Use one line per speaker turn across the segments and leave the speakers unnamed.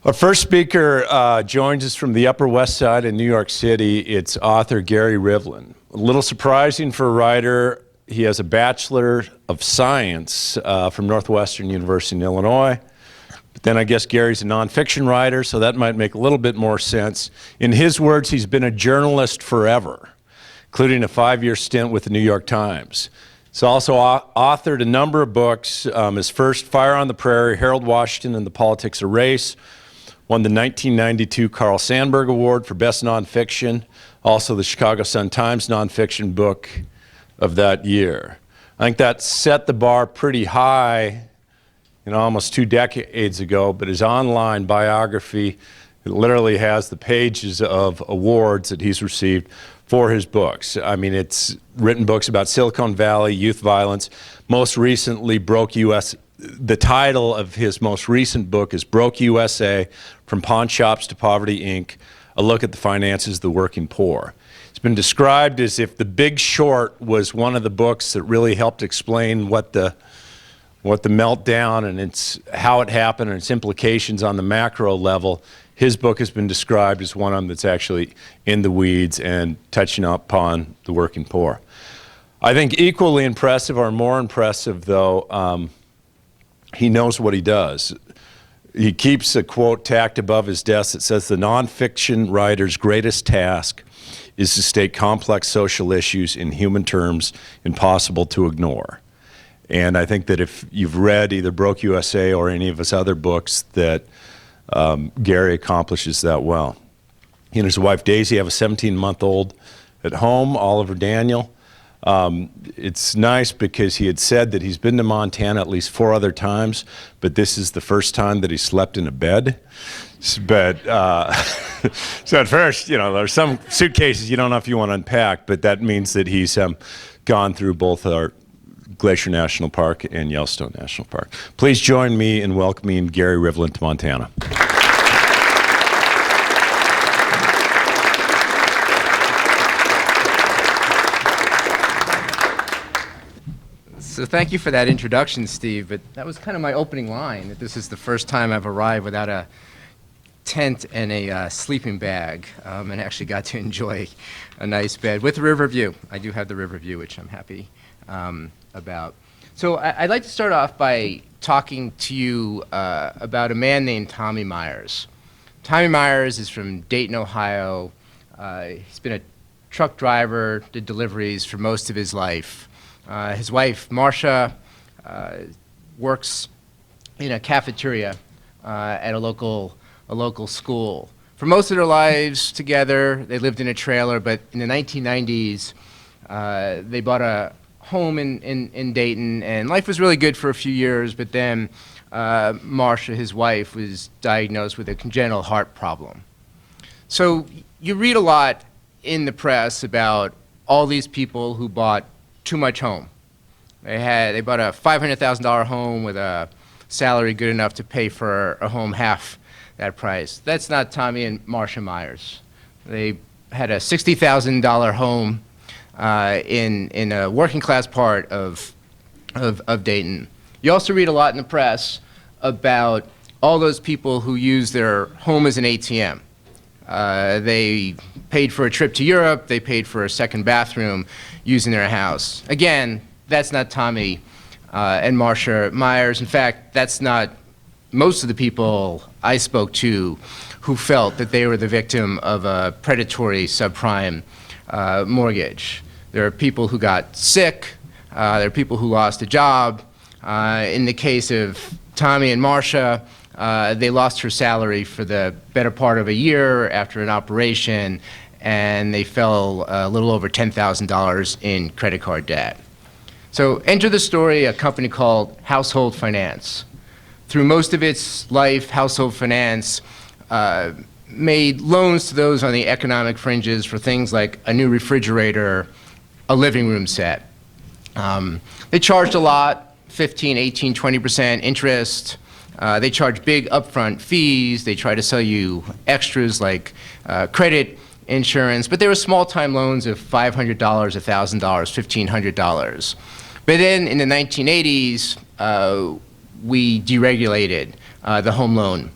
Our first speaker joins us from the Upper West Side in New York City. It's author Gary Rivlin. A little surprising for a writer, he has a Bachelor of Science from Northwestern University in Illinois. But then I guess Gary's a nonfiction writer, so that might make a little bit more sense. In his words, he's been a journalist forever, including a 5-year stint with the New York Times. He's also authored a number of books. His first, Fire on the Prairie, Harold Washington and the Politics of Race, won the 1992 Carl Sandburg Award for Best Nonfiction, also the Chicago Sun-Times Nonfiction Book of that year. I think that set the bar pretty high, almost 2 decades ago, but his online biography, it literally has the pages of awards that he's received for his books. I mean, it's written books about Silicon Valley, youth violence, most recently Broke U.S. The title of his most recent book is Broke USA, From Pawn Shops to Poverty, Inc., A Look at the Finances of the Working Poor. It's been described as if The Big Short was one of the books that really helped explain what the meltdown and how it happened and its implications on the macro level. His book has been described as one of them that's actually in the weeds and touching upon the working poor. I think equally impressive, or more impressive though, he knows what he does. He keeps a quote tacked above his desk that says, "The nonfiction writer's greatest task is to state complex social issues in human terms impossible to ignore." And I think that if you've read either Broke USA or any of his other books, that Gary accomplishes that well. He and his wife Daisy have a 17-month-old at home, Oliver Daniel. It's nice because he had said that he's been to Montana at least 4 other times, but this is the first time that he slept in a bed. But so at first, there's some suitcases you don't know if you want to unpack, but that means that he's gone through both our Glacier National Park and Yellowstone National Park. Please join me in welcoming Gary Rivlin to Montana.
So thank you for that introduction, Steve, but that was kind of my opening line, that this is the first time I've arrived without a tent and a sleeping bag, and actually got to enjoy a nice bed with a river view. I do have the river view, which I'm happy about. So I'd like to start off by talking to you about a man named Tommy Myers. Tommy Myers is from Dayton, Ohio. He's been a truck driver, did deliveries for most of his life. His wife, Marcia, works in a cafeteria at a local school. For most of their lives together, they lived in a trailer, but in the 1990s, they bought a home in Dayton, and life was really good for a few years, but then Marcia, his wife, was diagnosed with a congenital heart problem. So you read a lot in the press about all these people who bought too much home. They bought a $500,000 home with a salary good enough to pay for a home half that price. That's not Tommy and Marcia Myers. They had a $60,000 home in a working class part of Dayton. You also read a lot in the press about all those people who use their home as an ATM. They paid for a trip to Europe, they paid for a second bathroom using their house. Again, that's not Tommy and Marcia Myers. In fact, that's not most of the people I spoke to who felt that they were the victim of a predatory subprime mortgage. There are people who got sick, there are people who lost a job. In the case of Tommy and Marcia, they lost her salary for the better part of a year after an operation, and they fell a little over $10,000 in credit card debt. So enter the story a company called Household Finance. Through most of its life, Household Finance made loans to those on the economic fringes for things like a new refrigerator, a living room set. They charged a lot, 15, 18, 20% interest. They charge big upfront fees. They try to sell you extras like credit insurance, but they were small-time loans of $500, $1,000, $1,500. But then in the 1980s, we deregulated the home loan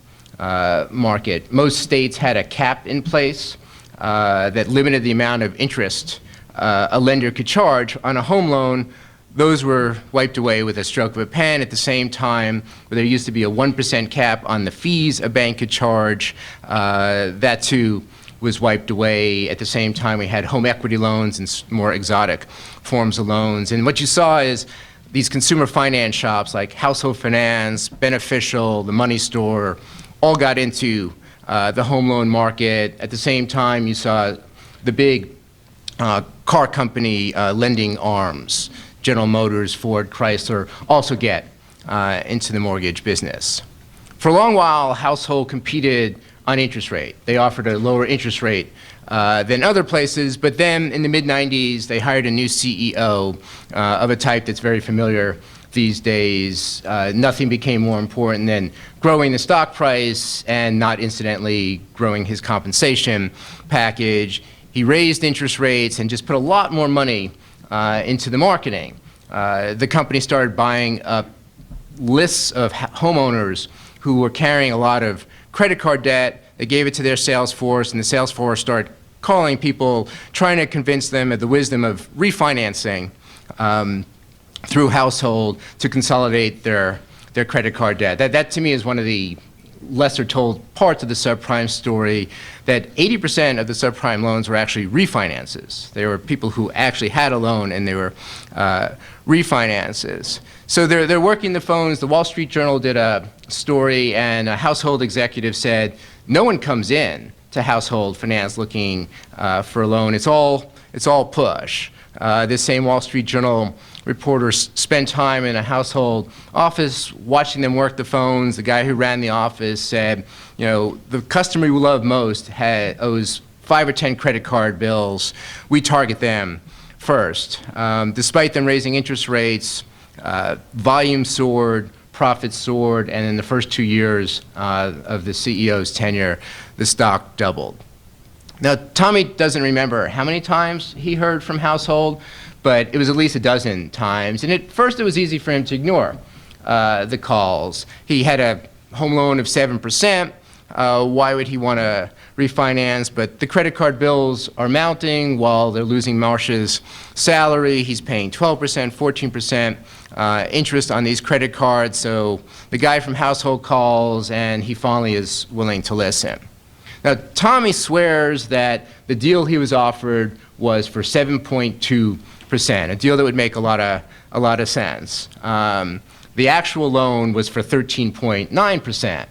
market. Most states had a cap in place that limited the amount of interest a lender could charge on a home loan. Those were wiped away with a stroke of a pen. At the same time, where there used to be a 1% cap on the fees a bank could charge, that too was wiped away. At the same time, we had home equity loans and more exotic forms of loans. And what you saw is these consumer finance shops like Household Finance, Beneficial, the Money Store, all got into the home loan market. At the same time, you saw the big car company lending arms, General Motors, Ford, Chrysler, also get into the mortgage business. For a long while, Household competed on interest rate. They offered a lower interest rate than other places, but then in the mid-90s, they hired a new CEO of a type that's very familiar these days. Nothing became more important than growing the stock price and not incidentally growing his compensation package. He raised interest rates and just put a lot more money into the marketing. The company started buying up lists of homeowners who were carrying a lot of credit card debt. They gave it to their sales force, and the sales force started calling people, trying to convince them of the wisdom of refinancing through Household to consolidate their credit card debt. That to me is one of the lesser told parts of the subprime story, that 80% of the subprime loans were actually refinances. They were people who actually had a loan and they were refinances. So they're working the phones. The Wall Street Journal did a story, and a Household executive said, no one comes in to Household Finance looking for a loan. It's all push. This same Wall Street Journal reporter spent time in a Household office watching them work the phones. The guy who ran the office said, you know, the customer we love most owes 5 or 10 credit card bills. We target them first. Despite them raising interest rates, volume soared, profits soared, and in the first 2 years of the CEO's tenure, the stock doubled. Now, Tommy doesn't remember how many times he heard from Household, but it was at least a dozen times. And at first, it was easy for him to ignore the calls. He had a home loan of 7%. Why would he want to refinance? But the credit card bills are mounting while they're losing Marcia's salary. He's paying 12%, 14% interest on these credit cards. So the guy from Household calls, and he finally is willing to listen. Now, Tommy swears that the deal he was offered was for 7.2%, a deal that would make a lot of sense. The actual loan was for 13.9%.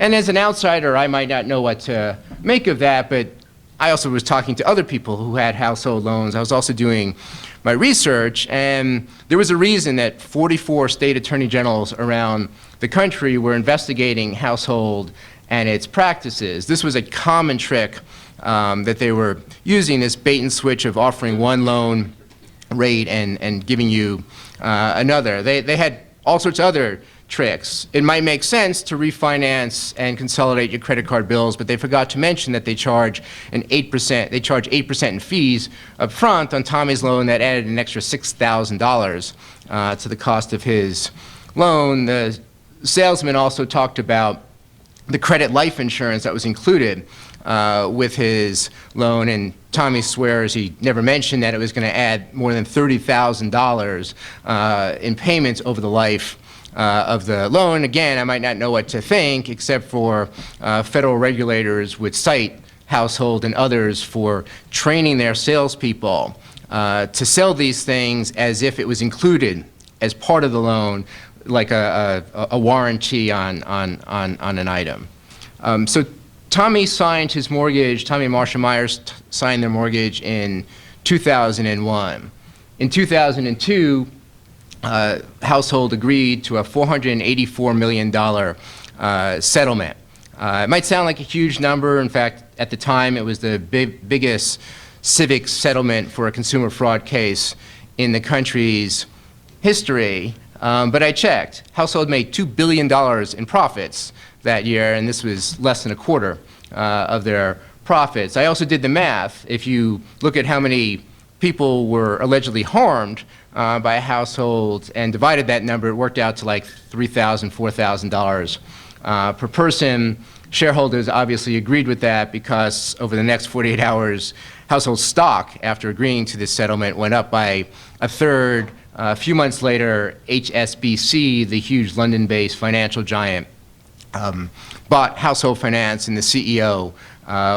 And as an outsider, I might not know what to make of that, but I also was talking to other people who had Household loans. I was also doing my research, and there was a reason that 44 state attorney generals around the country were investigating Household and its practices. This was a common trick that they were using, this bait and switch of offering one loan rate and giving you another. They had all sorts of other tricks. It might make sense to refinance and consolidate your credit card bills, but they forgot to mention that they charge 8% in fees up front on Tommy's loan. That added an extra $6,000 to the cost of his loan. The salesman also talked about the credit life insurance that was included with his loan, and Tommy swears he never mentioned that it was going to add more than $30,000 in payments over the life of the loan. Again, I might not know what to think, except for federal regulators would cite Household and others for training their salespeople to sell these things as if it was included as part of the loan, like a warranty on an item. So Tommy signed his mortgage, Tommy and Marcia Myers signed their mortgage in 2001. In 2002, Household agreed to a $484 million settlement It might sound like a huge number. In fact, at the time, it was the biggest civic settlement for a consumer fraud case in the country's history. But I checked. Household made $2 billion in profits that year, and this was less than a quarter of their profits. I also did the math. If you look at how many people were allegedly harmed by a household and divided that number, it worked out to like $3,000, $4,000 per person. Shareholders obviously agreed with that because over the next 48 hours, household stock, after agreeing to this settlement, went up by a third. A few months later, HSBC, the huge London-based financial giant, bought household finance, and the CEO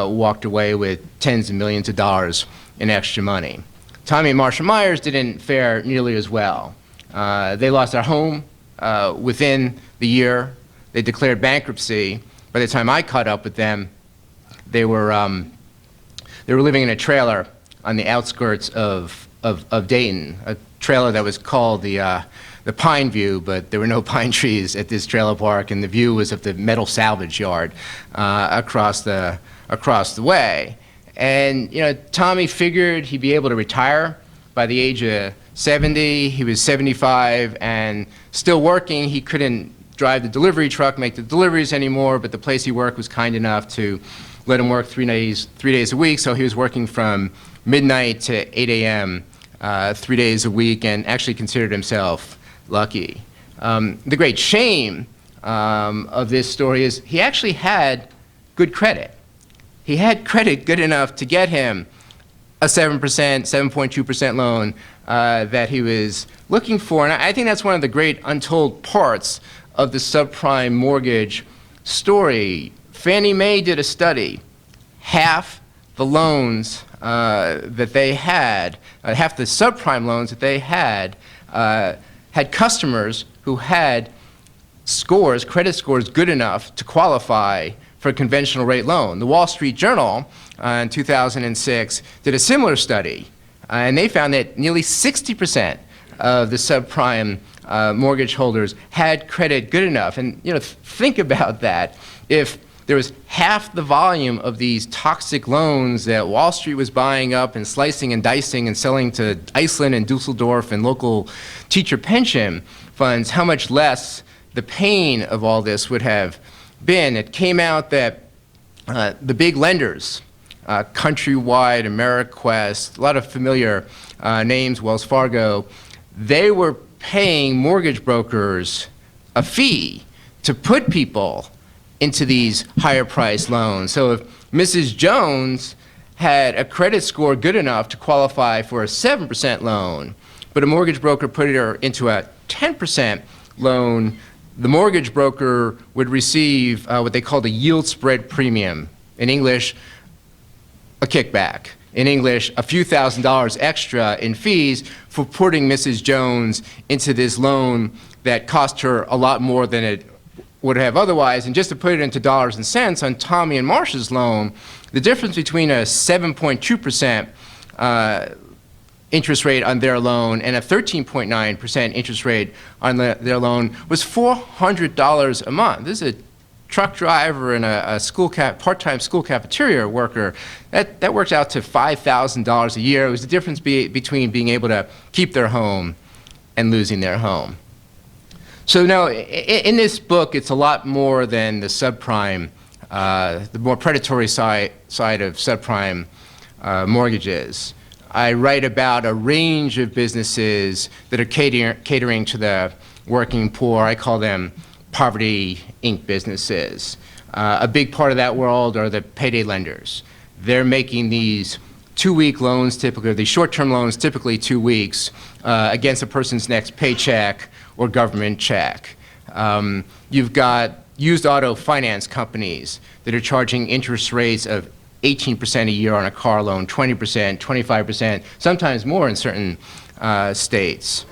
walked away with tens of millions of dollars in extra money. Tommy and Marsha Myers didn't fare nearly as well. They lost their home within the year. They declared bankruptcy. By the time I caught up with them, they were living in a trailer on the outskirts of Dayton, a trailer that was called the Pine View, but there were no pine trees at this trailer park, and the view was of the metal salvage yard across the way. And Tommy figured he'd be able to retire by the age of 70. He was 75 and still working. He couldn't drive the delivery truck, make the deliveries anymore, but the place he worked was kind enough to let him work 3 days a week. So he was working from midnight to 8 a.m. 3 days a week, and actually considered himself lucky. The great shame of this story is he actually had good credit. He had credit good enough to get him a 7%, 7.2% loan that he was looking for. And I think that's one of the great untold parts of the subprime mortgage story. Fannie Mae did a study. Half the loans that they had, half the subprime loans that they had customers who had scores, credit scores good enough to qualify for a conventional rate loan. The Wall Street Journal in 2006 did a similar study, and they found that nearly 60% of the subprime mortgage holders had credit good enough. And think about that. If there was half the volume of these toxic loans that Wall Street was buying up and slicing and dicing and selling to Iceland and Dusseldorf and local teacher pension funds, how much less the pain of all this would have been. It came out that the big lenders, Countrywide, AmeriQuest, a lot of familiar names, Wells Fargo, they were paying mortgage brokers a fee to put people into these higher price loans. So if Mrs. Jones had a credit score good enough to qualify for a 7% loan, but a mortgage broker put her into a 10% loan, the mortgage broker would receive what they called a yield spread premium. In English, a kickback. In English, a few $1,000s extra in fees for putting Mrs. Jones into this loan that cost her a lot more than it would have otherwise. And just to put it into dollars and cents, on Tommy and Marsha's loan, the difference between a 7.2% interest rate on their loan and a 13.9% interest rate on their loan was $400 a month. This is a truck driver and a part-time school cafeteria worker. That works out to $5,000 a year. It was the difference between being able to keep their home and losing their home. So now, in this book, it's a lot more than the subprime, the more predatory side of subprime mortgages. I write about a range of businesses that are catering to the working poor. I call them Poverty Inc. businesses. A big part of that world are the payday lenders. They're making these 2-week loans, typically, these short-term loans, typically 2 weeks, against a person's next paycheck or government check. You've got used auto finance companies that are charging interest rates of 18% a year on a car loan, 20%, 25%, sometimes more in certain states.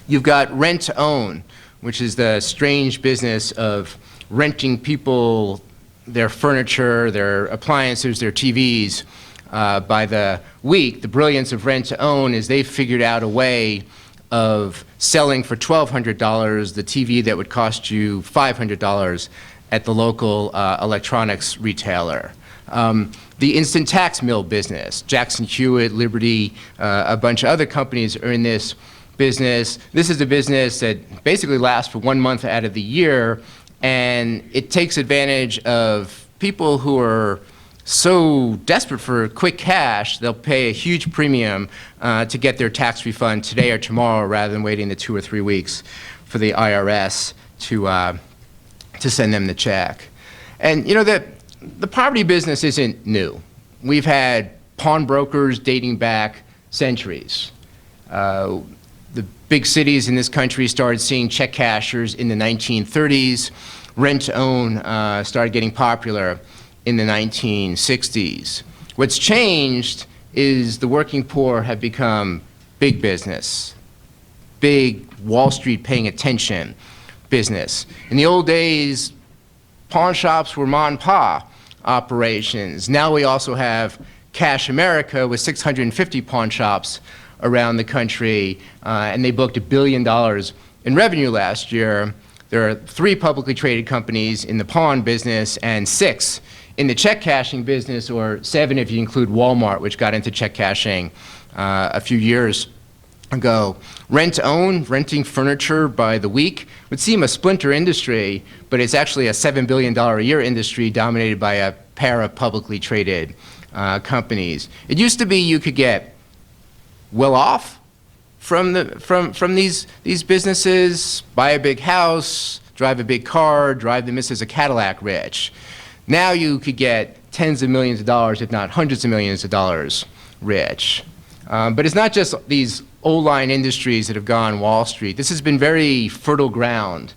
You've got rent-to-own, which is the strange business of renting people their furniture, their appliances, their TVs by the week. The brilliance of rent-to-own is they've figured out a way of selling for $1,200 the TV that would cost you $500 at the local electronics retailer. The instant tax mill business, Jackson Hewitt, Liberty, a bunch of other companies are in this business. This is a business that basically lasts for 1 month out of the year, and it takes advantage of people who are so desperate for quick cash, they'll pay a huge premium to get their tax refund today or tomorrow rather than waiting the 2 or 3 weeks for the IRS to send them the check. And you know, the poverty business isn't new. We've had pawnbrokers dating back centuries. The big cities in this country started seeing check cashers in the 1930s. Rent-to-own started getting popular in the 1960s. What's changed is the working poor have become big business, big Wall Street paying attention business. In the old days, pawn shops were mom and pa operations. Now we also have Cash America with 650 pawn shops around the country, and they booked $1 billion in revenue last year. There are 3 publicly traded companies in the pawn business and 6 in the check cashing business, or 7 if you include Walmart, which got into check cashing a few years ago. Rent-to-own, renting furniture by the week, would seem a splinter industry, but it's actually a $7 billion a year industry dominated by a pair of publicly traded companies. It used to be you could get well off from these businesses, buy a big house, drive a big car, drive the missus a Cadillac rich. Now you could get tens of millions of dollars, if not hundreds of millions of dollars rich. But it's not just these old line industries that have gone Wall Street. This has been very fertile ground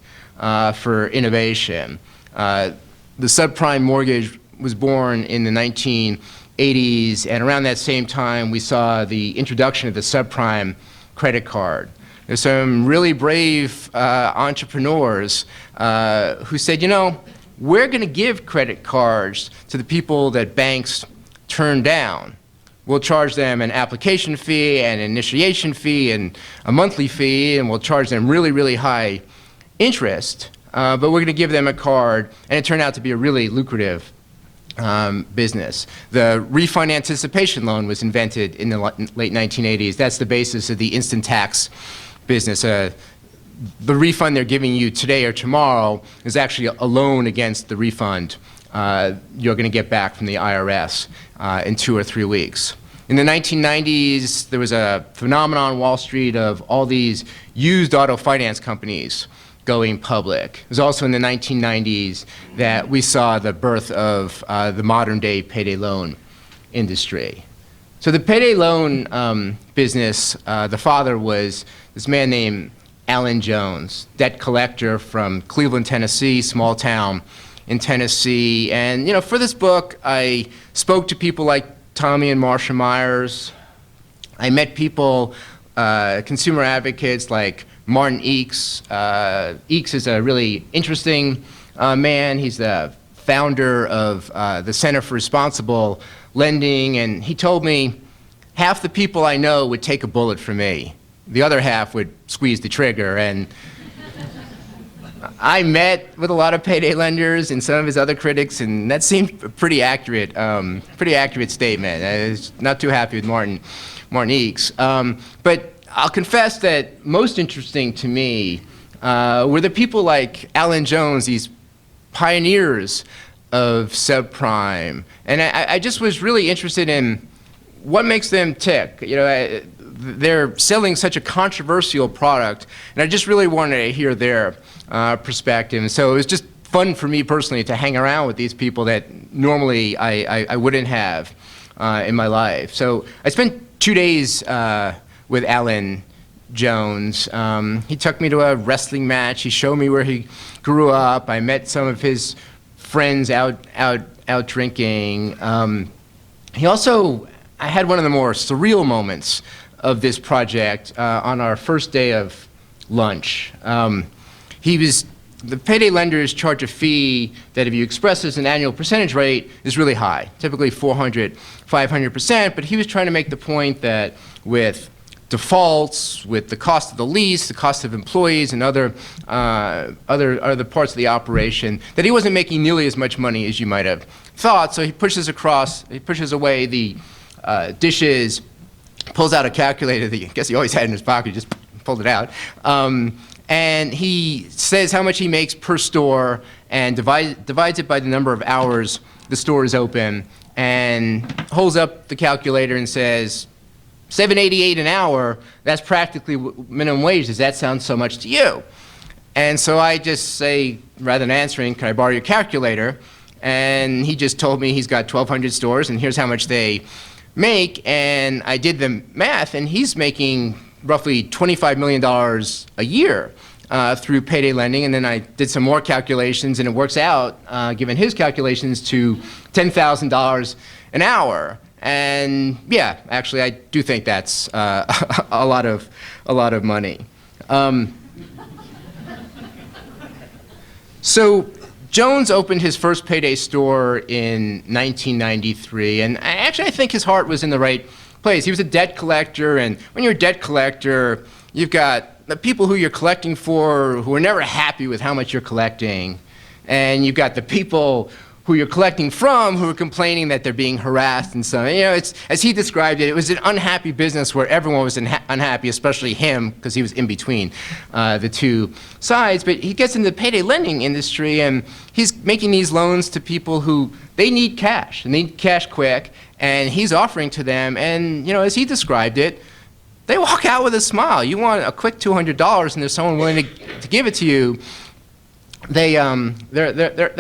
for innovation. The subprime mortgage was born in the 1980s, and around that same time we saw the introduction of the subprime credit card. There's some really brave entrepreneurs who said, you know, we're going to give credit cards to the people that banks turn down. We'll charge them an application fee and an initiation fee and a monthly fee, and we'll charge them really, really high interest, but we're going to give them a card, and it turned out to be a really lucrative business. The refund anticipation loan was invented in the late 1980s. That's the basis of the instant tax business. The refund they're giving you today or tomorrow is actually a loan against the refund you're going to get back from the IRS in 2 or 3 weeks. In the 1990s, there was a phenomenon on Wall Street of all these used auto finance companies going public. It was also in the 1990s that we saw the birth of the modern day payday loan industry. So the payday loan business, the father was this man named Alan Jones, debt collector from Cleveland, Tennessee, small town in Tennessee. And you know, for this book, I spoke to people like Tommy and Marsha Myers. I met people, consumer advocates like Martin Eakes. Eakes is a really interesting man. He's the founder of the Center for Responsible Lending, and he told me half the people I know would take a bullet for me. The other half would squeeze the trigger. And I met with a lot of payday lenders and some of his other critics, and that seemed a pretty accurate statement. I was not too happy with Martin Eakes. But I'll confess that most interesting to me were the people like Alan Jones, these pioneers of subprime. And I just was really interested in what makes them tick. You know, they're selling such a controversial product, and I just really wanted to hear their perspective. And so it was just fun for me personally to hang around with these people that normally I wouldn't have in my life. So I spent 2 days with Alan Jones. He took me to a wrestling match. He showed me where he grew up. I met some of his friends out drinking. I had one of the more surreal moments of this project on our first day of lunch. The payday lenders charge a fee that if you express as an annual percentage rate is really high, typically 400, 500%, but he was trying to make the point that with defaults, with the cost of the lease, the cost of employees, and other parts of the operation, that he wasn't making nearly as much money as you might have thought. So he pushes away the dishes, pulls out a calculator that I guess he always had in his pocket, just pulled it out, and he says how much he makes per store and divides it by the number of hours the store is open, and holds up the calculator and says, $7.88 an hour, that's practically minimum wage. Does that sound so much to you? And so I just say, rather than answering, can I borrow your calculator? And he just told me he's got 1,200 stores and here's how much they make. And I did the math, and he's making roughly $25 million a year through payday lending. And then I did some more calculations, and it works out, given his calculations, to $10,000 an hour. And yeah, actually, I do think that's a lot of money. So Jones opened his first payday store in 1993, and actually I think his heart was in the right place. He was a debt collector, and when you're a debt collector, you've got the people who you're collecting for who are never happy with how much you're collecting, and you've got the people who you're collecting from who are complaining that they're being harassed and so on. You know, it's, as he described it, it was an unhappy business where everyone was unhappy, especially him, because he was in between the two sides. But he gets into the payday lending industry, and he's making these loans to people who, they need cash, and they need cash quick, and he's offering to them, and you know, as he described it, they walk out with a smile. You want a quick $200 and there's someone willing to give it to you, they're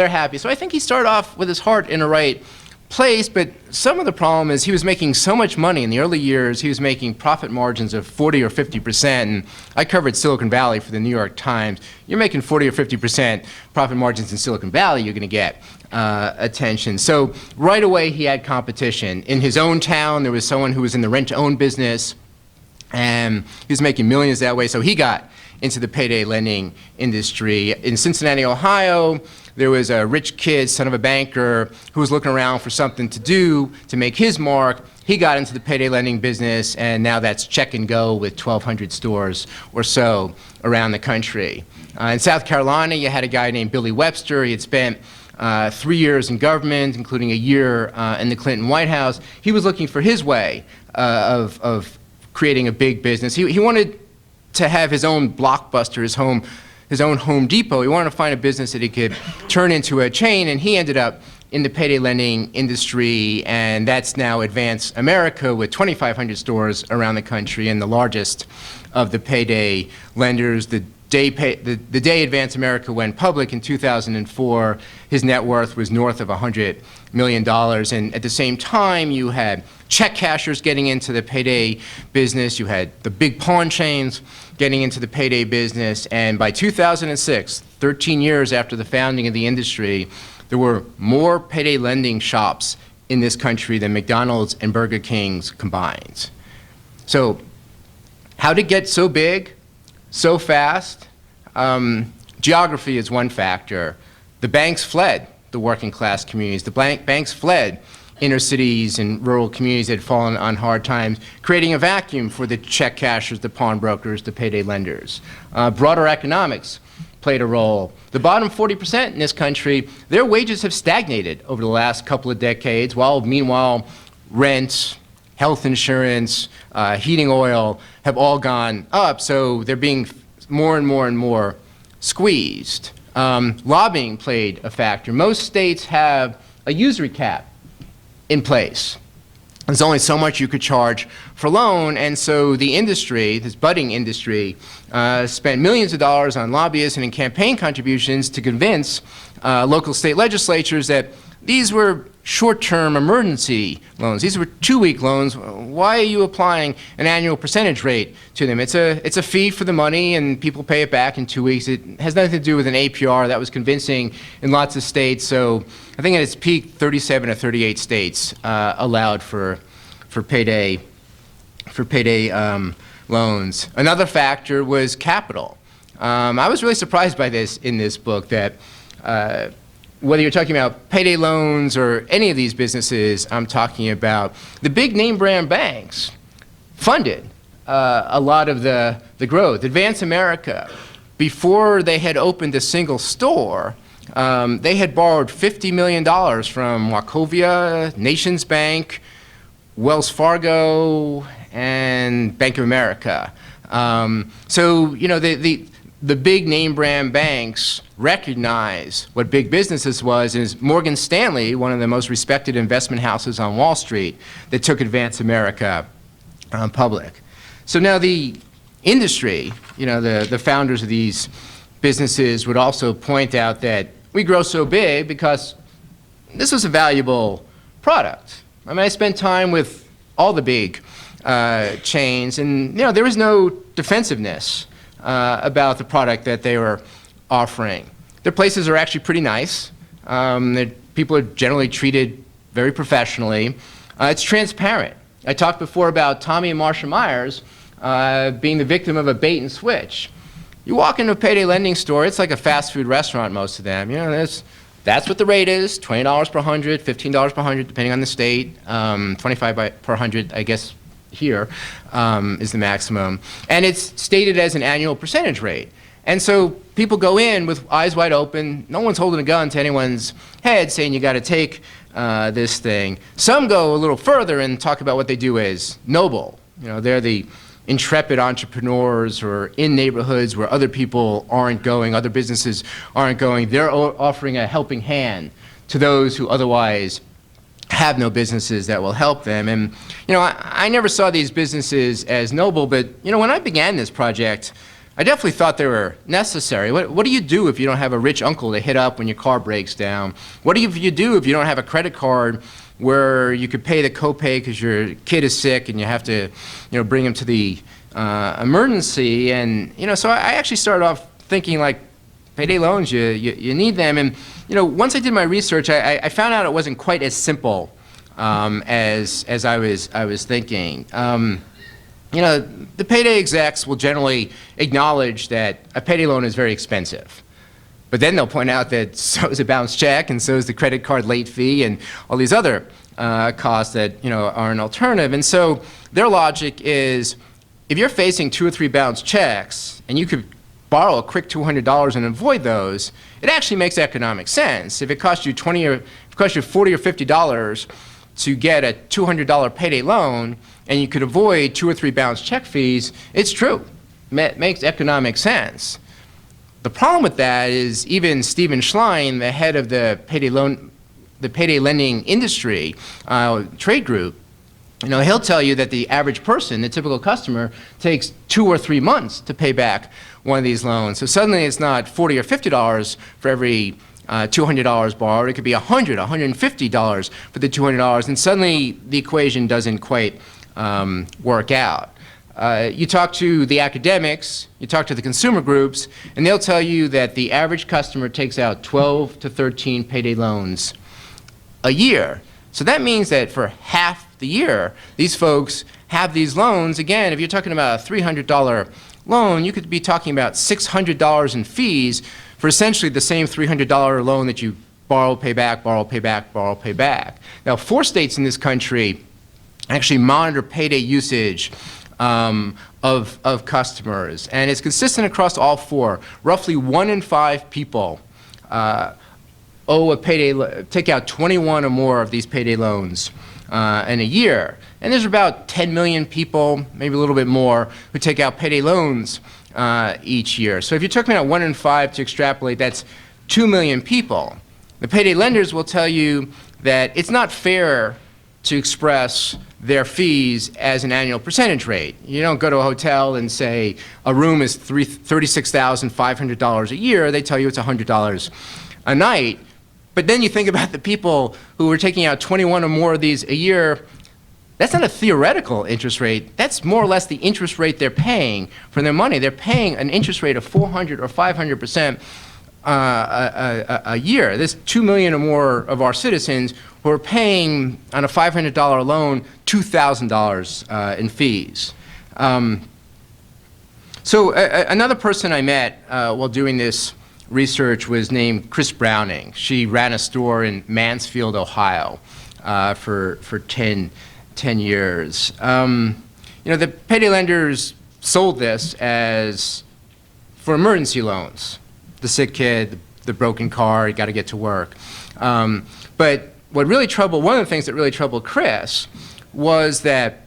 happy. So I think he started off with his heart in the right place, but some of the problem is he was making so much money in the early years. He was making profit margins of 40 or 50%, and I covered Silicon Valley for the New York Times. You're making 40 or 50% profit margins in Silicon Valley, you're going to get attention. So right away he had competition. In his own town, there was someone who was in the rent-to-own business, and he was making millions that way, so he got into the payday lending industry. In Cincinnati, Ohio, there was a rich kid, son of a banker, who was looking around for something to do to make his mark. He got into the payday lending business, and now that's Check and Go with 1,200 stores or so around the country. In South Carolina, you had a guy named Billy Webster. He had spent 3 years in government, including a year in the Clinton White House. He was looking for his way of creating a big business. He wanted to have his own Blockbuster, his own Home Depot. He wanted to find a business that he could turn into a chain, and he ended up in the payday lending industry, and that's now Advance America with 2,500 stores around the country, and the largest of the payday lenders. The day Advance America went public in 2004, his net worth was north of $100 million, and at the same time you had check cashers getting into the payday business, you had the big pawn chains getting into the payday business, and by 2006, 13 years after the founding of the industry, there were more payday lending shops in this country than McDonald's and Burger King's combined. So how to get so big, so fast? Geography is one factor. The banks fled the working class communities. The banks fled inner cities and rural communities that had fallen on hard times, creating a vacuum for the check cashers, the pawnbrokers, the payday lenders. Broader economics played a role. The bottom 40% in this country, their wages have stagnated over the last couple of decades, while meanwhile rent, health insurance, heating oil have all gone up, so they're being more and more and more squeezed. Lobbying played a factor. Most states have a usury cap in place. There's only so much you could charge for a loan, and so the industry, this budding industry, spent millions of dollars on lobbyists and in campaign contributions to convince local state legislatures that these were short-term emergency loans. These were 2-week loans. Why are you applying an annual percentage rate to them? It's a fee for the money, and people pay it back in 2 weeks. It has nothing to do with an APR. That was convincing in lots of states. So I think at its peak, 37 or 38 states allowed for payday loans. Another factor was capital. I was really surprised by this in this book, that whether you're talking about payday loans or any of these businesses I'm talking about, the big name brand banks funded a lot of the growth. Advance America, before they had opened a single store, they had borrowed $50 million from Wachovia, Nations Bank, Wells Fargo, and Bank of America. So, you know, the big name brand banks recognize what big businesses was, and is Morgan Stanley, one of the most respected investment houses on Wall Street, that took Advance America public. So now the industry, you know, the founders of these businesses would also point out that we grow so big because this was a valuable product. I mean, I spent time with all the big chains, and you know, there was no defensiveness about the product that they were offering. Their places are actually pretty nice. People are generally treated very professionally. It's transparent. I talked before about Tommy and Marsha Myers being the victim of a bait and switch. You walk into a payday lending store, it's like a fast food restaurant, most of them. You know, that's what the rate is, $20 per 100, $15 per 100, depending on the state, 25 per 100, I guess, here is the maximum. And it's stated as an annual percentage rate. And so people go in with eyes wide open. No one's holding a gun to anyone's head saying you got to take this thing. Some go a little further and talk about what they do as noble. You know, they're the intrepid entrepreneurs, or in neighborhoods where other people aren't going, other businesses aren't going. They're offering a helping hand to those who otherwise have no businesses that will help them. And you know, I never saw these businesses as noble, but you know, when I began this project, I definitely thought they were necessary. What do you do if you don't have a rich uncle to hit up when your car breaks down? What do you do if you don't have a credit card where you could pay the copay because your kid is sick and you have to, you know, bring him to the emergency? And you know, so I actually started off thinking like, payday loans, you need them. And you know, once I did my research, I found out it wasn't quite as simple as I was thinking. You know, the payday execs will generally acknowledge that a payday loan is very expensive. But then they'll point out that so is a bounce check, and so is the credit card late fee, and all these other costs that, you know, are an alternative. And so their logic is, if you're facing 2 or 3 bounce checks, and you could borrow a quick $200 and avoid those, it actually makes economic sense. If it costs you $40 or $50 to get a $200 payday loan, and you could avoid 2 or 3 bounce check fees, it's true. It makes economic sense. The problem with that is even Stephen Schlein, the head of the payday lending industry trade group, you know, he'll tell you that the average person, the typical customer, takes 2 or 3 months to pay back one of these loans. So suddenly it's not $40 or $50 for every $200 borrowed. It could be $100, $150 for the $200, and suddenly the equation doesn't quite work out. You talk to the academics, you talk to the consumer groups, and they'll tell you that the average customer takes out 12 to 13 payday loans a year. So that means that for half the year, these folks have these loans. Again, if you're talking about a $300 loan, you could be talking about $600 in fees for essentially the same $300 loan that you borrow, pay back, borrow, pay back, borrow, pay back. Now, 4 states in this country actually monitor payday usage of customers, and it's consistent across all 4. Roughly 1 in 5 people owe a payday, take out 21 or more of these payday loans in a year. And there's about 10 million people, maybe a little bit more, who take out payday loans each year. So if you're talking about 1 in 5 to extrapolate, that's 2 million people. The payday lenders will tell you that it's not fair to express their fees as an annual percentage rate. You don't go to a hotel and say a room is $36,500 a year. They tell you it's $100 a night. But then you think about the people who are taking out 21 or more of these a year. That's not a theoretical interest rate. That's more or less the interest rate they're paying for their money. They're paying an interest rate of 400 or 500% a year. There's 2 million or more of our citizens who are paying on a $500 loan $2,000 in fees. So another person I met while doing this research was named Chris Browning. She ran a store in Mansfield, Ohio for 10 years. You the payday lenders sold this as for emergency loans. The sick kid, the broken car, you got to get to work. But one of the things that really troubled Chris was that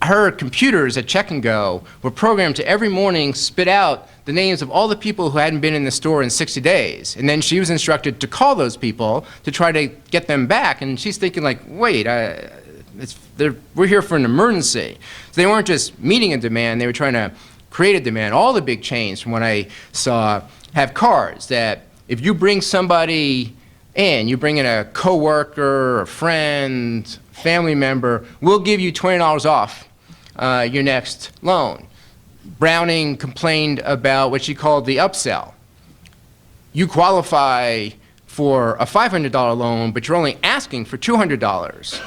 her computers at Check and Go were programmed to every morning spit out the names of all the people who hadn't been in the store in 60 days. And then she was instructed to call those people to try to get them back. And she's thinking like, wait, we're here for an emergency. So they weren't just meeting a demand, they were trying to create a demand. All the big chains, from what I saw, have cards that if you bring somebody in, you bring in a coworker, a friend, family member, we'll give you $20 off your next loan. Browning complained about what she called the upsell. You qualify for a $500 loan, but you're only asking for $200.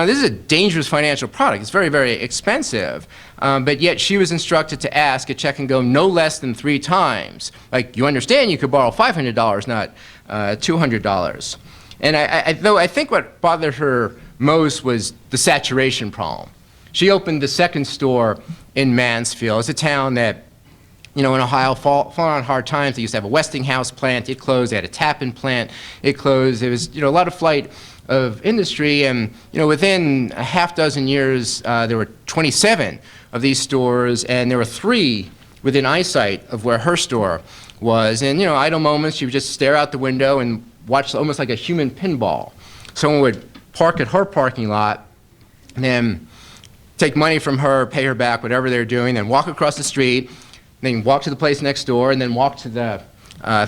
This is a dangerous financial product. It's very, very expensive. But yet she was instructed to ask at Check and Go no less than 3 times. Like, you understand you could borrow $500, not $200. And though I think what bothered her most was the saturation problem. She opened the second store in Mansfield. It's a town that, in Ohio, fallen on hard times. They used to have a Westinghouse plant. It closed. They had a Tappan plant. It closed. There was, a lot of flight of industry. And, within a half dozen years, there were 27 of these stores, and there were 3 within eyesight of where her store was. And, idle moments, she would just stare out the window and watch almost like a human pinball. Someone would park at her parking lot and then take money from her, pay her back, whatever they're doing, then walk across the street, then walk to the place next door, and then walk to the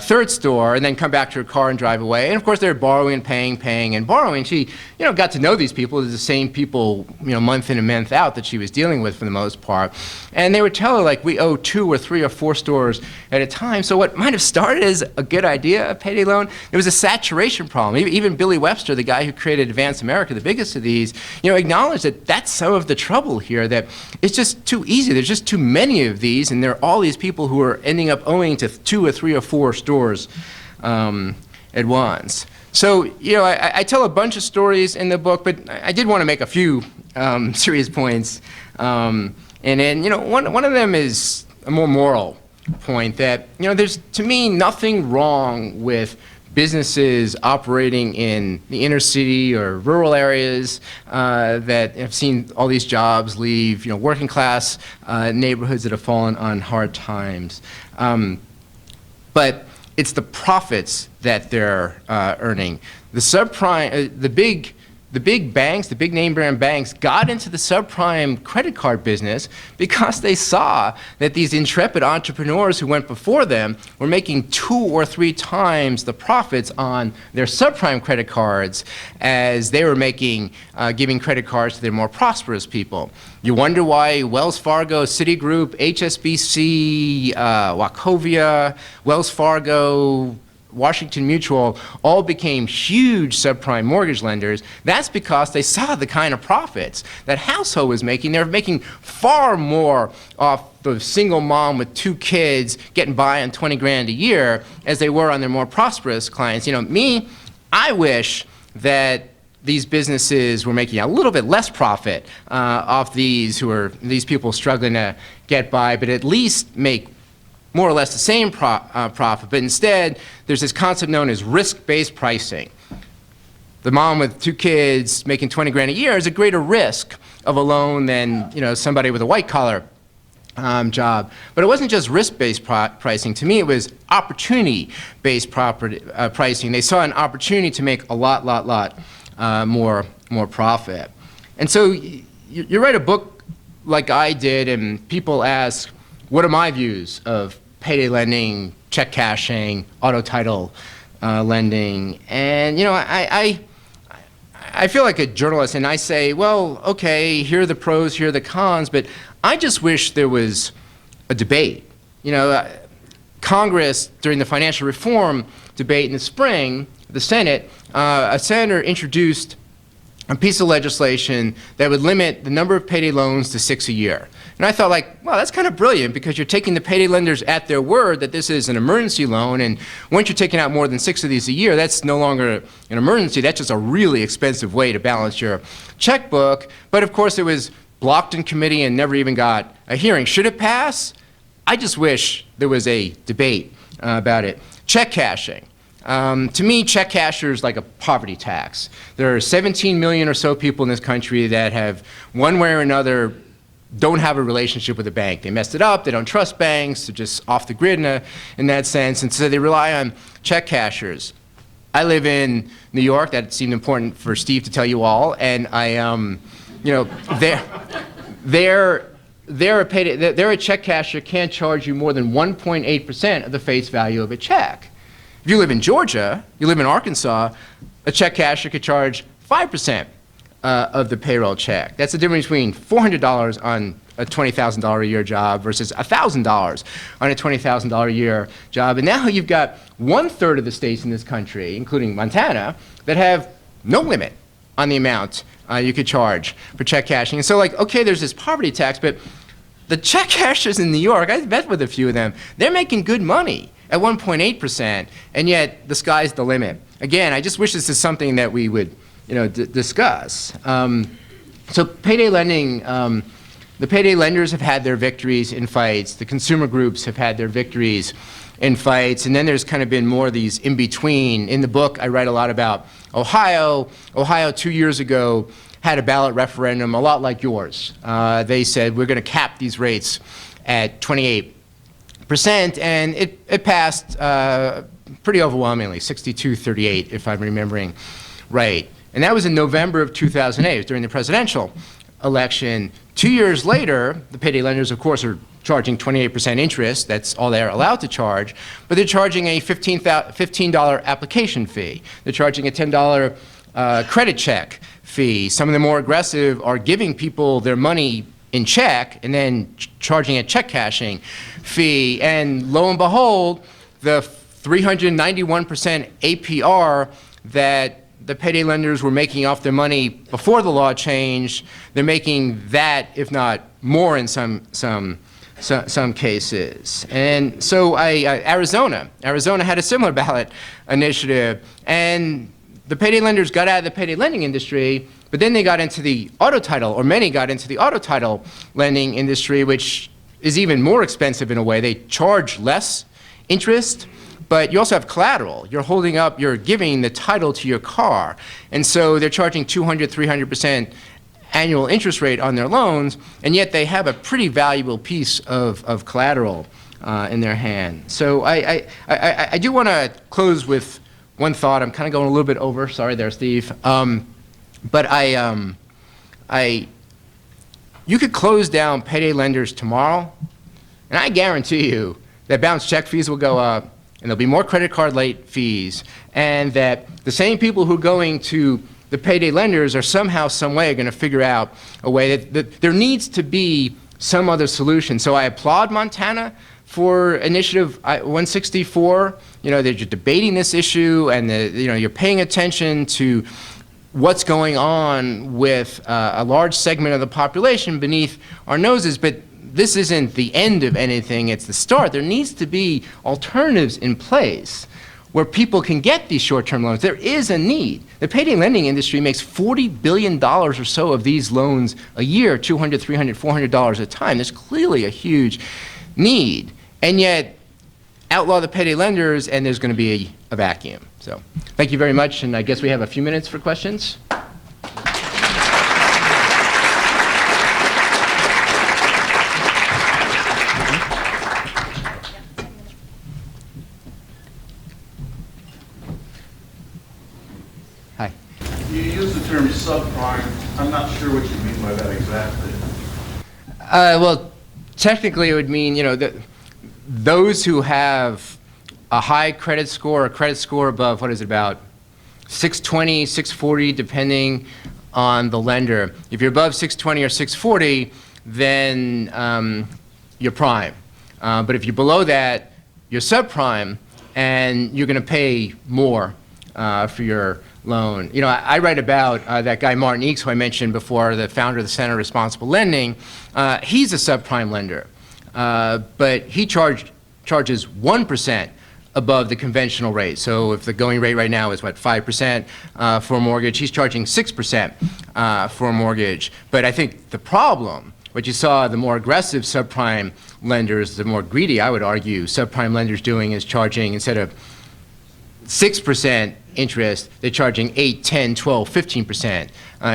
third store, and then come back to her car and drive away. And of course, they're borrowing and paying and borrowing. She, got to know these people, the same people, month in and month out that she was dealing with for the most part. And they would tell her, like, we owe 2 or 3 or 4 stores at a time. So what might have started as a good idea, a payday loan, there was a saturation problem. Even Billy Webster, the guy who created Advance America, the biggest of these, acknowledged that that's some of the trouble here, that it's just too easy. There's just too many of these, and there are all these people who are ending up owing to 2 or 3 or 4 stores at once. So, I tell a bunch of stories in the book, but I did want to make a few serious points. And then, one of them is a more moral point that, there's, to me, nothing wrong with businesses operating in the inner city or rural areas that have seen all these jobs leave, working class neighborhoods that have fallen on hard times. But it's the profits that they're earning. The subprime, the big banks, the big name brand banks, got into the subprime credit card business because they saw that these intrepid entrepreneurs who went before them were making 2 or 3 times the profits on their subprime credit cards as they were making, giving credit cards to their more prosperous people. You wonder why Wells Fargo, Citigroup, HSBC, Wachovia, Wells Fargo, Washington Mutual all became huge subprime mortgage lenders. That's because they saw the kind of profits that household was making. They were making far more off the single mom with 2 kids getting by on 20 grand a year as they were on their more prosperous clients. I wish that these businesses were making a little bit less profit off these people struggling to get by, but at least make more or less the same profit. But instead, there's this concept known as risk-based pricing. The mom with 2 kids making 20 grand a year is a greater risk of a loan than somebody with a white-collar job. But it wasn't just risk-based pricing. To me, it was opportunity-based pricing. They saw an opportunity to make a lot more profit. And so you write a book like I did, and people ask, what are my views of payday lending, check cashing, auto title lending? And I feel like a journalist, and I say, well, okay, here are the pros, here are the cons, but I just wish there was a debate. Congress, during the financial reform debate in the spring, the Senate, a senator introduced a piece of legislation that would limit the number of payday loans to 6 a year. And I thought, wow, that's kind of brilliant, because you're taking the payday lenders at their word that this is an emergency loan, and once you're taking out more than 6 of these a year, that's no longer an emergency. That's just a really expensive way to balance your checkbook. But of course, it was blocked in committee and never even got a hearing. Should it pass? I just wish there was a debate about it. Check cashing. To me, check casher is like a poverty tax. There are 17 million or so people in this country that have, one way or another, don't have a relationship with a bank. They messed it up, they don't trust banks, they're just off the grid in that sense, and so they rely on check cashers. I live in New York, that seemed important for Steve to tell you all, and they're a check casher can't charge you more than 1.8% of the face value of a check. If you live in Georgia, you live in Arkansas, a check casher could charge 5% of the payroll check. That's the difference between $400 on a $20,000 a year job versus $1,000 on a $20,000 a year job. And now you've got 1/3 of the states in this country, including Montana, that have no limit on the amount you could charge for check cashing. And so, like, okay, there's this poverty tax, but the check cashers in New York, I've met with a few of them, they're making good money at 1.8%, and yet the sky's the limit. Again, I just wish this is something that we would, discuss. So payday lending, the payday lenders have had their victories in fights. The consumer groups have had their victories in fights, and then there's kind of been more of these in between. In the book, I write a lot about Ohio. Ohio 2 years ago had a ballot referendum a lot like yours. They said, we're going to cap these rates at 28%, and it passed pretty overwhelmingly, 62-38, if I'm remembering right. And that was in November of 2008, it was during the presidential election. 2 years later, the payday lenders, of course, are charging 28% interest. That's all they're allowed to charge. But they're charging a $15 application fee. They're charging a $10 credit check fee. Some of the more aggressive are giving people their money in check and then charging a check cashing fee. And lo and behold, the 391% APR that the payday lenders were making off their money before the law changed, they're making that, if not more, in some cases. And so Arizona had a similar ballot initiative, and the payday lenders got out of the payday lending industry, but then they got into the auto title, or many got into the auto title lending industry, which is even more expensive in a way. They charge less interest, but you also have collateral. You're holding up, you're giving the title to your car. And so they're charging 200, 300% annual interest rate on their loans, and yet they have a pretty valuable piece of collateral in their hand. So I do want to close with one thought. I'm kind of going a little bit over. Sorry there, Steve. But you could close down payday lenders tomorrow, and I guarantee you that bounce check fees will go up, and there'll be more credit card late fees, and that the same people who are going to the payday lenders are somehow, some way going to figure out a way that there needs to be some other solution. So I applaud Montana for Initiative 164. They're just debating this issue, and you're paying attention to what's going on with a large segment of the population beneath our noses, but this isn't the end of anything, it's the start. There needs to be alternatives in place where people can get these short-term loans. There is a need. The payday lending industry makes $40 billion or so of these loans a year, $200, $300, $400 a time. There's clearly a huge need. And yet, outlaw the payday lenders, and there's going to be a vacuum. So, thank you very much, and I guess we have a few minutes for questions. Hi.
You use the term subprime. I'm not sure what you mean by that exactly.
Well, technically it would mean, that those who have a high credit score, a credit score above, what is it, about 620, 640, depending on the lender. If you're above 620 or 640, then you're prime. But if you're below that, you're subprime, and you're going to pay more for your loan. I write about that guy Martin Eakes, who I mentioned before, the founder of the Center of Responsible Lending. He's a subprime lender, but he charges 1% above the conventional rate. So if the going rate right now is, what, 5% for a mortgage, he's charging 6% for a mortgage. But I think the problem, what you saw the more aggressive subprime lenders, the more greedy, I would argue, subprime lenders doing is charging, instead of 6% interest, they're charging 8, 10, 12, 15%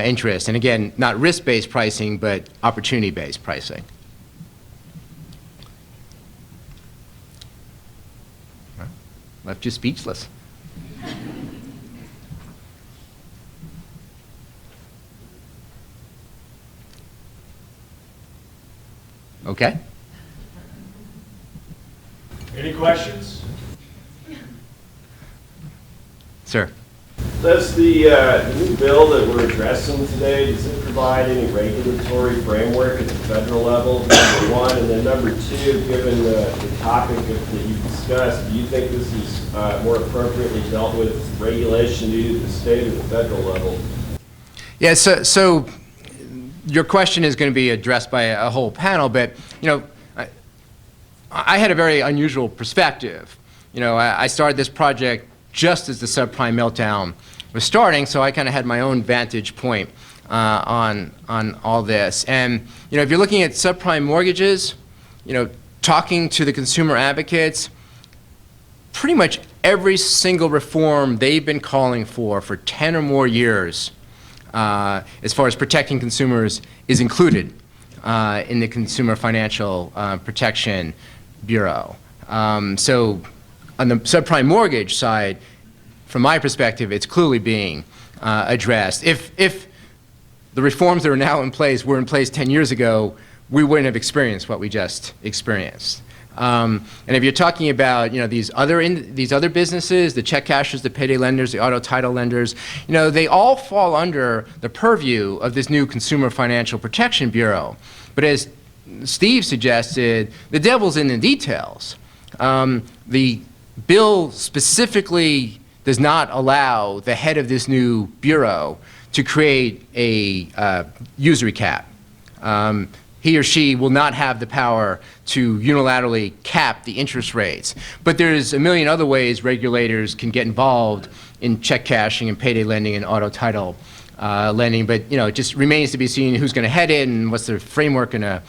interest. And again, not risk-based pricing, but opportunity-based pricing. Left you speechless. Okay.
Any questions?
Sir.
Does the new bill that we're addressing today, does it provide any regulatory framework at the federal level, number one? And then number two, given the topic that you've discussed, do you think this is more appropriately dealt with regulation due to the state or the federal level?
Yeah, so your question is going to be addressed by a whole panel, but, you know, I had a very unusual perspective. You know, I started this project just as the subprime meltdown was starting, so I kind of had my own vantage point on all this. And, you know, if you're looking at subprime mortgages, you know, talking to the consumer advocates, pretty much every single reform they've been calling for 10 or more years, as far as protecting consumers, is included in the Consumer Financial Protection Bureau. So on the subprime mortgage side, from my perspective, it's clearly being addressed. If the reforms that are now in place were in place 10 years ago, we wouldn't have experienced what we just experienced. And if you're talking about, you know, these other businesses, the check cashers, the payday lenders, the auto title lenders, you know, they all fall under the purview of this new Consumer Financial Protection Bureau. But as Steve suggested, the devil's in the details. The bill specifically does not allow the head of this new bureau to create a usury cap. He or she will not have the power to unilaterally cap the interest rates. But there's a million other ways regulators can get involved in check cashing and payday lending and auto title lending. But, you know, it just remains to be seen who's going to head it and what's the framework going to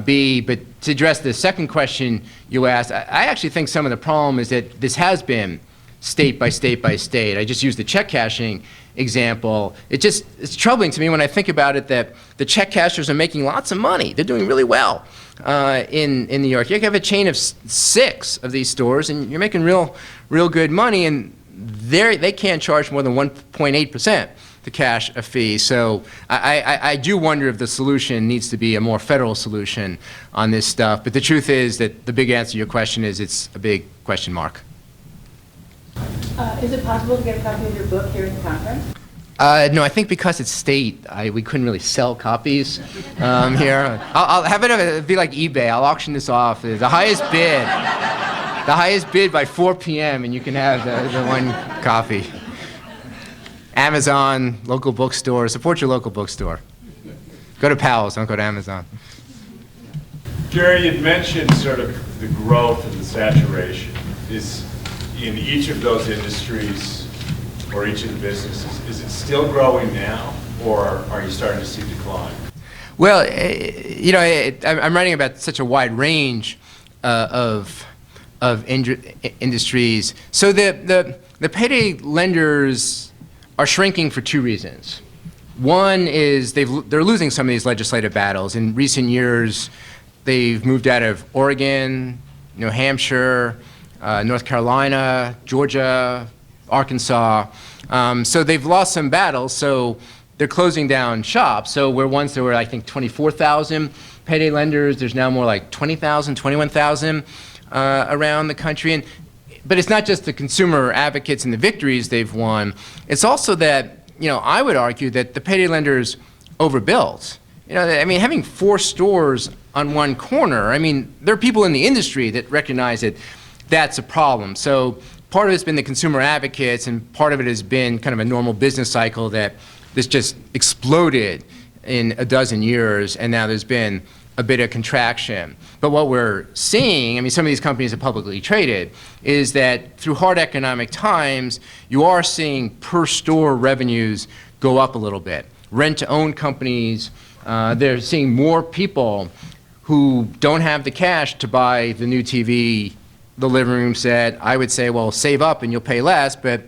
be. But to address the second question you asked, I actually think some of the problem is that this has been state by state by state. I just used the check cashing example. It's troubling to me when I think about it that the check cashers are making lots of money. They're doing really well in New York. You have a chain of 6 of these stores, and you're making real good money, and they can't charge more than 1.8% to cash a fee. So I do wonder if the solution needs to be a more federal solution on this stuff. But the truth is that the big answer to your question is it's a big question mark.
Is it possible to get a copy of your book here in the conference?
No, I think because it's state, we couldn't really sell copies here. I'll have it be like eBay. I'll auction this off. The highest bid by 4 p.m. and you can have the one copy. Amazon, local bookstore. Support your local bookstore. Go to Powell's. Don't go to Amazon.
Gary, you'd mentioned sort of the growth and the saturation. Is in each of those industries or each of the businesses, is it still growing now, or are you starting to see decline?
Well, you know, I'm writing about such a wide range of industries. So the payday lenders are shrinking for 2 reasons. One is they're losing some of these legislative battles. In recent years, they've moved out of Oregon, New Hampshire, North Carolina, Georgia, Arkansas. So they've lost some battles, so they're closing down shops. So where once there were, I think, 24,000 payday lenders, there's now more like 20,000, 21,000 around the country. But it's not just the consumer advocates and the victories they've won. It's also that, you know, I would argue that the payday lenders overbuilt. You know, I mean, having 4 stores on one corner, I mean, there are people in the industry that recognize that that's a problem. So part of it's been the consumer advocates, and part of it has been kind of a normal business cycle that this just exploded in a dozen years, and now there's been a bit of contraction. But what we're seeing, I mean, some of these companies are publicly traded, is that through hard economic times, you are seeing per store revenues go up a little bit. Rent-to-own companies, they're seeing more people who don't have the cash to buy the new TV, the living room set. I would say, well, save up and you'll pay less, but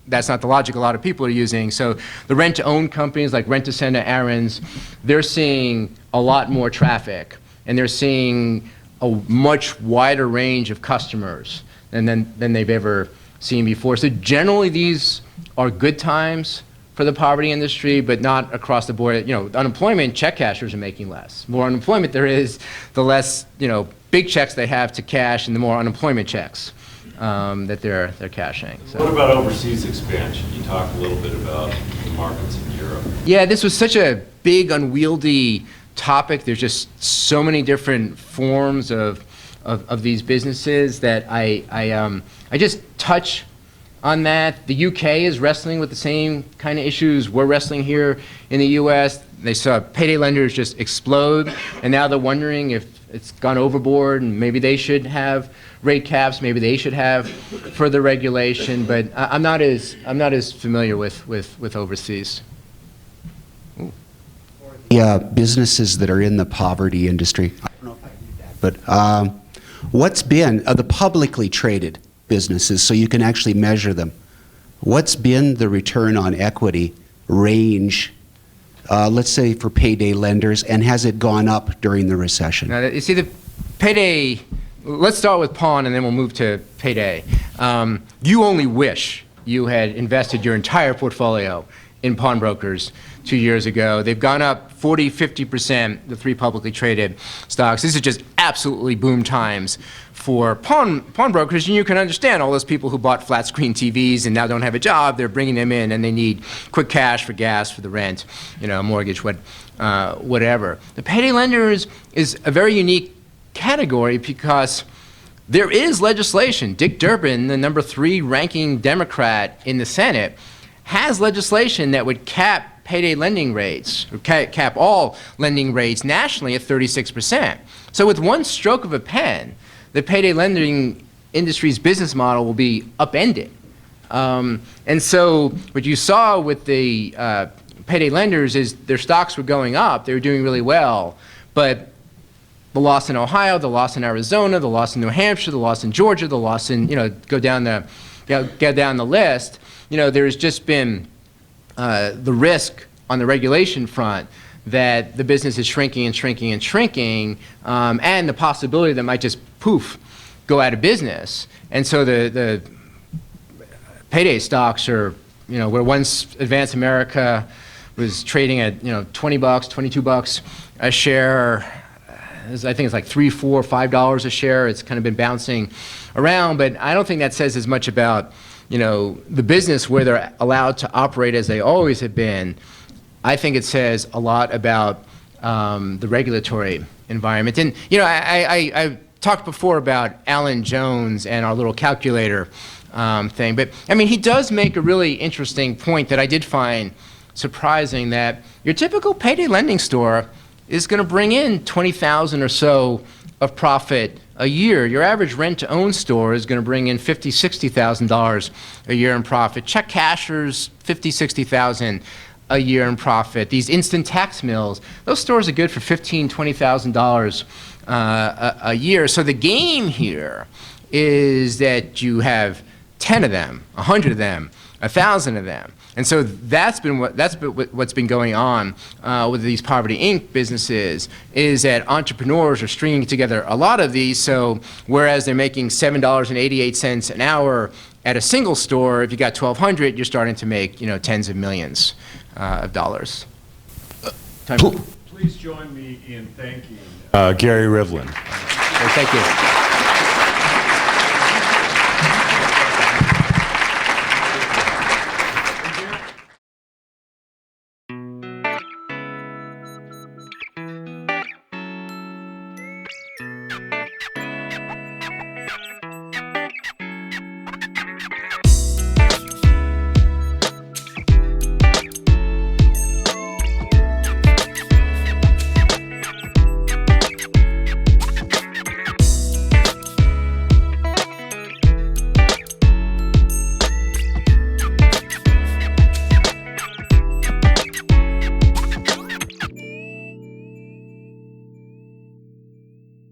that's not the logic a lot of people are using. So the rent-to-own companies like Rent-A-Center, Aaron's, they're seeing a lot more traffic, and they're seeing a much wider range of customers than they've ever seen before. So generally these are good times for the poverty industry, but not across the board. You know, unemployment, check cashers are making less. More unemployment there is, the less, you know, big checks they have to cash, and the more unemployment checks that they're cashing. So.
What about overseas expansion? You talked a little bit about the markets in Europe.
Yeah, this was such a big, unwieldy topic. There's just so many different forms of these businesses that I just touch on that. The UK is wrestling with the same kind of issues we're wrestling here in the US. They saw payday lenders just explode, and now they're wondering if it's gone overboard and maybe they should have rate caps, maybe they should have further regulation, but I'm not as familiar with overseas.
Businesses that are in the poverty industry. I don't know if I did that, but what's been the publicly traded businesses, so you can actually measure them? What's been the return on equity range, let's say for payday lenders, and has it gone up during the recession?
Now, you see, the payday, let's start with pawn and then we'll move to payday. You only wish you had invested your entire portfolio in pawnbrokers 2 years ago. They've gone up 40, 50%, the three publicly traded stocks. This is just absolutely boom times for pawnbrokers, and you can understand all those people who bought flat screen TVs and now don't have a job. They're bringing them in, and they need quick cash for gas, for the rent, you know, mortgage, whatever. The payday lenders is a very unique category because there is legislation. Dick Durbin, the number 3 ranking Democrat in the Senate, has legislation that would cap payday lending rates, or cap all lending rates nationally at 36%. So with one stroke of a pen, the payday lending industry's business model will be upended. And so what you saw with the payday lenders is their stocks were going up, they were doing really well, but the loss in Ohio, the loss in Arizona, the loss in New Hampshire, the loss in Georgia, the loss in, you know, go down the list, you know, there's just been the risk on the regulation front that the business is shrinking and shrinking and shrinking, and the possibility that might just poof, go out of business. And so the payday stocks are, you know, where once Advance America was trading at, you know, $20, $22 a share, I think it's like $3, $4, $5 a share. It's kind of been bouncing around, but I don't think that says as much about, you know, the business where they're allowed to operate as they always have been. I think it says a lot about the regulatory environment. And, you know, I talked before about Alan Jones and our little calculator thing, but I mean, he does make a really interesting point that I did find surprising, that your typical payday lending store is going to bring in $20,000 or so of profit a year. Your average rent-to-own store is going to bring in $50,000, $60,000 a year in profit. Check cashers, $50,000, $60,000 a year in profit. These instant tax mills, those stores are good for $15,000, $20,000 a year. So the game here is that you have 10 of them, 100 of them, 1,000 of them. And so that's what's been going on with these Poverty Inc. businesses, is that entrepreneurs are stringing together a lot of these. So whereas they're making $7.88 an hour at a single store, if you got 1,200, you're starting to make, you know, tens of millions of dollars.
Please join me in thanking Gary Rivlin.
Thank you.